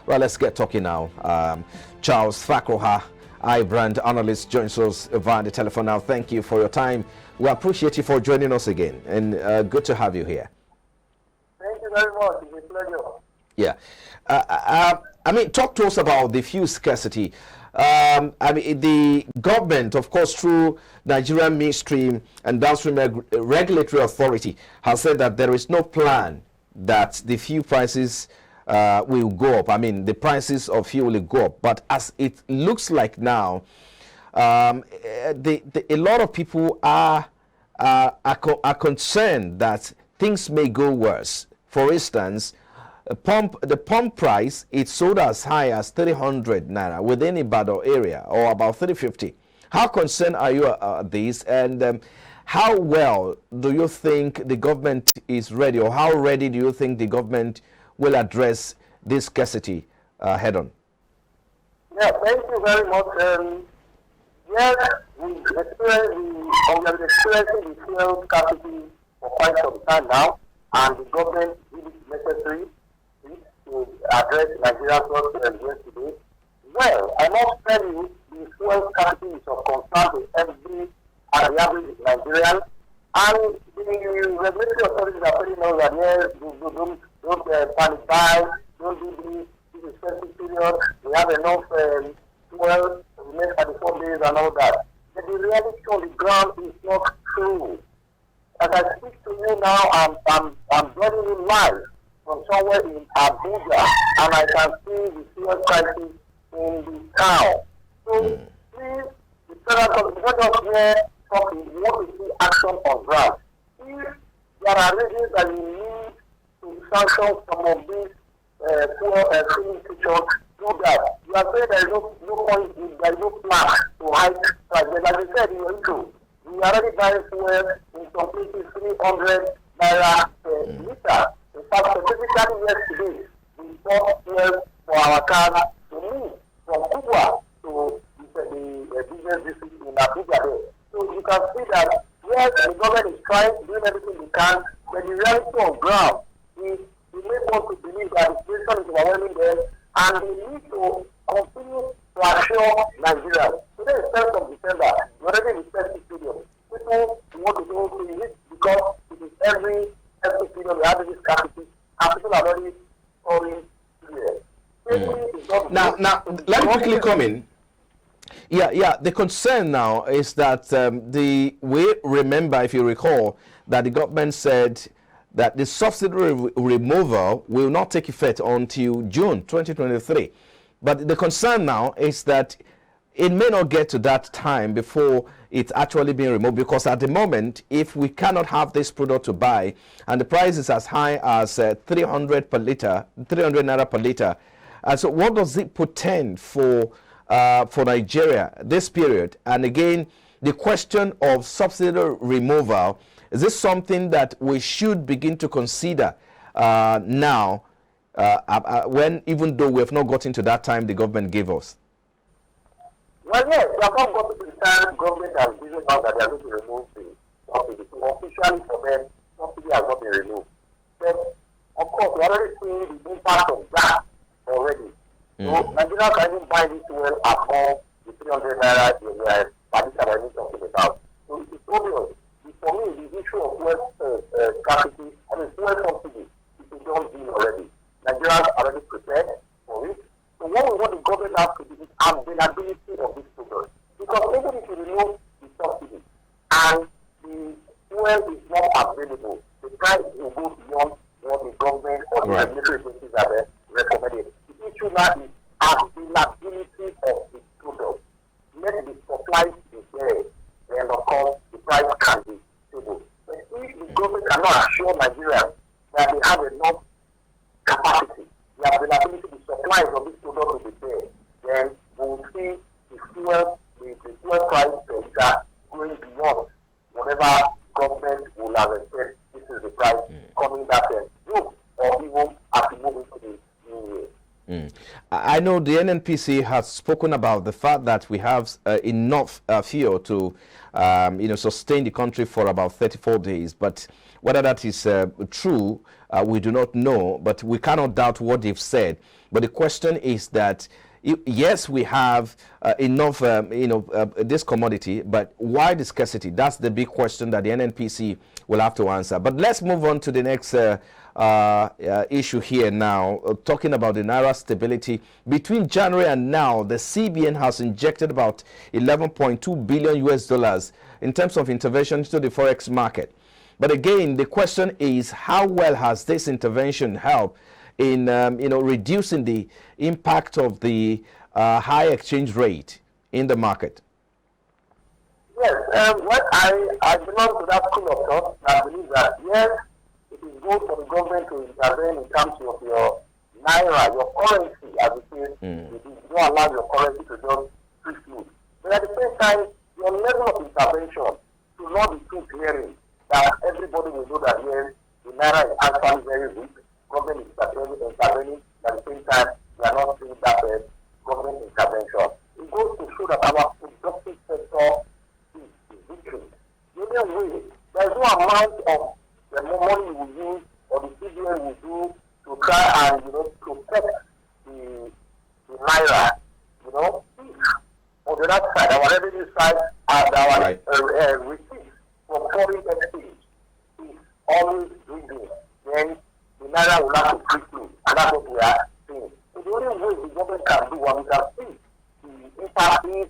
Well, let's get talking now. Charles Fakroha, IBrand analyst, joins us via the telephone now. Thank you for your time. We appreciate you for joining us again, and good to have you here. Thank you very much. It's a pleasure. Yeah. I mean, talk to us about the fuel scarcity. I mean, the government, of course, through Nigerian Midstream and Downstream Regulatory Authority, has said that there is no plan that the fuel prices will go up. I mean, the prices of fuel will go up. But as it looks like now, a lot of people are concerned that things may go worse. For instance, the pump price, it's sold as high as 300 naira within Ibadan area, or about 350. How concerned are you about this, and how well do you think the government is ready, or how ready do you think the government will address this scarcity head on? Yeah, thank you very much. Yes, we have been experiencing the fuel scarcity for quite some time now, and the government did it necessary to address Nigeria's problems yesterday. Well, I must tell you, the fuel scarcity is of concern to every and the average Nigerian, and the regulatory authorities are telling us that yes, don't panic buy, don't do this is festive period, we have enough fuel to remain 34 days and all that. But the reality on the ground is not true. As I speak to you now, I'm joining you live from somewhere in Abuja, and I can see the fuel crisis in the town. So please, the federal government, not just here talking, we want to see action on ground. If there are reasons that you need to sanction some of these filling features, do that. You are saying there is no point, there is no plan to hike prices. Like you said in your intro, we are already buying fuel in some places 300 naira per litre. In fact, specifically yesterday, we bought fuel for our cars to move from Abuja to the business district in Abuja. So you can see that yes, the government is trying to do everything they can, but the reality on ground is we may want to believe that the situation is overwhelming them, and they need to continue to assure Nigeria. Today is 1st of December, we're already in the festive period. People want to go to it because it is every festive period we have this scarcity, and people are already calling here. Now, let me quickly come in. Yeah. The concern now is that we remember, if you recall, that the government said that the subsidy removal will not take effect until June 2023. But the concern now is that it may not get to that time before it's actually being removed, because at the moment, if we cannot have this product to buy, and the price is as high as 300 per liter, 300 naira per liter, so what does it portend for Nigeria this period? And again, the question of subsidy removal, is this something that we should begin to consider now, when, even though we have not gotten to that time the government gave us? Well, yes, we have not gotten to the time government has given out that they are going to remove the subsidy. So officially for them, subsidy has not been removed. But of course, we are already seeing the impact of that already. So Nigerians can even buy this fuel at home, the 300 naira that is what we're talking about. So it's obvious. For me, the issue of fuel scarcity, fuel subsidy, is a done deal already. Nigerians are already prepared for it. So what we want the government has to do is availability of this product. Because even if you remove the subsidy and the fuel is not available, the price will go beyond what the government or the regulatory agencies have recommended. The issue now is availability of the product. Let the supply be there, then of course the price can be stable. But if the government cannot assure Nigerians that they have enough capacity, the availability, the supplies of this product will be there, then we will see the fuel price per liter going beyond whatever government will have said this is the price coming back and do, or even as we move into the new year. I know the NNPC has spoken about the fact that we have enough fuel to sustain the country for about 34 days, but whether that is true, we do not know, but we cannot doubt what they've said. But the question is that, yes, we have enough, this commodity, but why the scarcity? That's the big question that the NNPC will have to answer. But let's move on to the next issue here now, talking about the Naira stability. Between January and now, the CBN has injected about 11.2 billion US dollars in terms of intervention into the forex market. But again, the question is, how well has this intervention helped in reducing the impact of the high exchange rate in the market? Yes, what I belong to that school of thought that believes that, yes, it is good for the government to intervene in terms of your Naira, your currency, as it is. You don't allow your currency to just free flow. But at the same time, your level of intervention should not be too glaring that everybody will know that, yes, the Naira is actually very weak. Government is intervening, at the same time, we are not seeing that government intervention. It goes to show that our productive sector is weakening. The only way, there is no amount of the money we will use or the CBN will do to try and protect the Naira. On the other side, our revenue side and our receipts from foreign exchange is always dwindling. Then the Naira will have to free flow, and that's what we are seeing. So the only way the government can do what we can see the impact is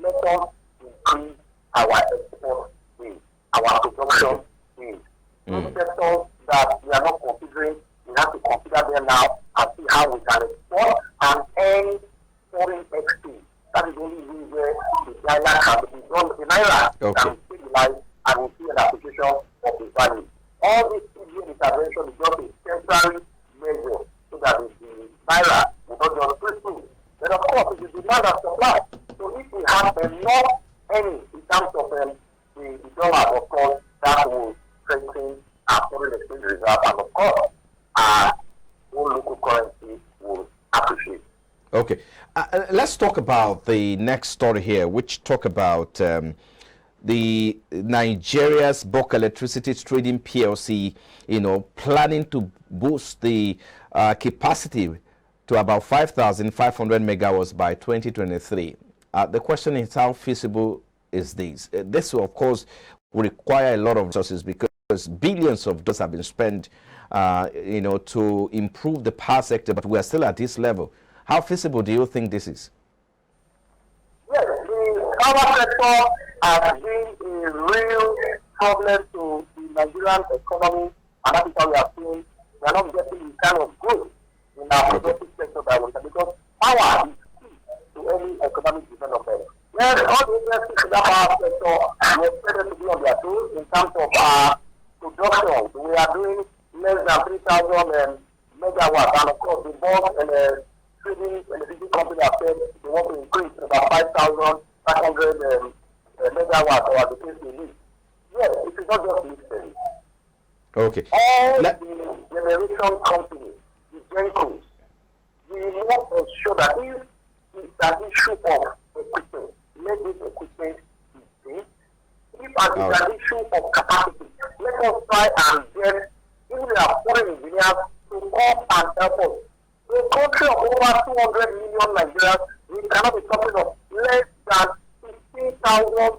let us increase our export rate, our production rate. Those sectors that we are not considering, we have to consider them now and see how we can export and earn foreign exchange. That is the only way where the Naira can be done. The Naira can be stabilized and we see an application of the value. All this CBN intervention is just a temporary measure so that the Naira will not just free flow. Then of course it is demand and supply. So if we have enough any in terms of the dollar, of course, that will strengthen our foreign exchange reserve, and of course our own local currency will appreciate. Okay, let's talk about the next story here, which talk about the Nigeria's bulk electricity trading PLC, planning to boost the capacity to about 5,500 megawatts by 2023. The question is, how feasible is this? This, of course, will require a lot of resources because billions of dollars have been spent, to improve the power sector, but we are still at this level. How feasible do you think this is? Yes, the power sector has been a real problem to the Nigerian economy, and that is why we are seeing we are not getting the kind of growth in our productive sector that we can, because power is key to any economic development. Yes, all the industries in that power sector, we expect them to be on their toes in terms of production. We are doing less than 3,000 megawatts, and of course the board and the trading electricity company have said they want to increase about 5,500 megawatts or the case we need. Yes, it is not just listed. Okay. All the generation companies, the gencos, we must ensure that if it's an issue of equipment, let this equipment be safe. If it's an issue of capacity, let us try and get even our foreign engineers to come and help us. In a country of over 200 million Nigerians, we cannot be talking of less than 15,000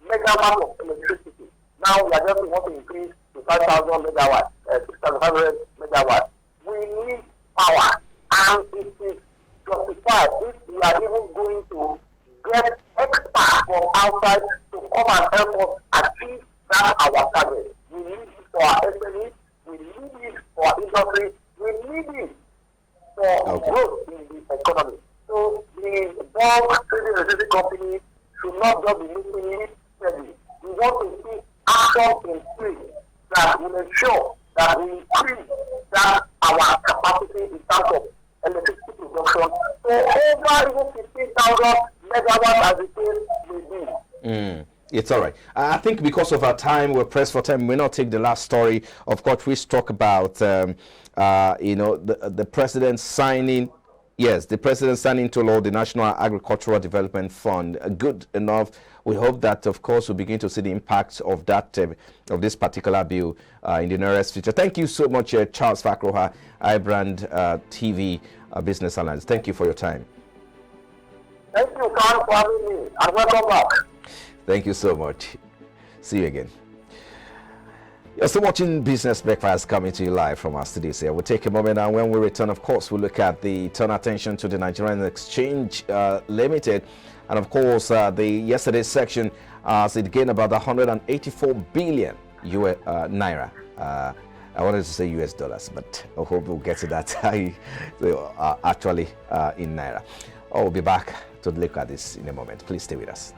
megawatts of electricity. Now we are just want to increase to 5,000 megawatts, 6,500 megawatts. We need power, and it is justified if we are even going to get experts from outside to come and help us achieve that our target. We need it for our SMEs, we need it for our industry, we need it for growth in the economy. So the bulk trading electricity company should not just be looking it steady. We want to see action in place that will ensure that we increase that our capacity in terms of electricity production. So over even 15,000 megawatts as it is may be. It's all right. I think because of our time, we're pressed for time. We'll not take the last story. Of course, we talk about, the president signing. Yes, the president signing into law the National Agricultural Development Fund. Good enough. We hope that, of course, we'll begin to see the impact of that, of this particular bill in the nearest future. Thank you so much, Charles Fakroha, IBrandTV. business analyst. Thank you for your time. Thank you, Khan, for having me, and welcome back. Thank you so much. See you again. You're still watching Business Breakfast coming to you live from our studios here. We'll take a moment, and when we return, of course, we'll look at turn attention to the Nigerian Exchange Limited. And of course, the yesterday's section it gained about 184 billion naira. I wanted to say US dollars, but I hope we'll get to that actually in naira. I'll be back to look at this in a moment. Please stay with us.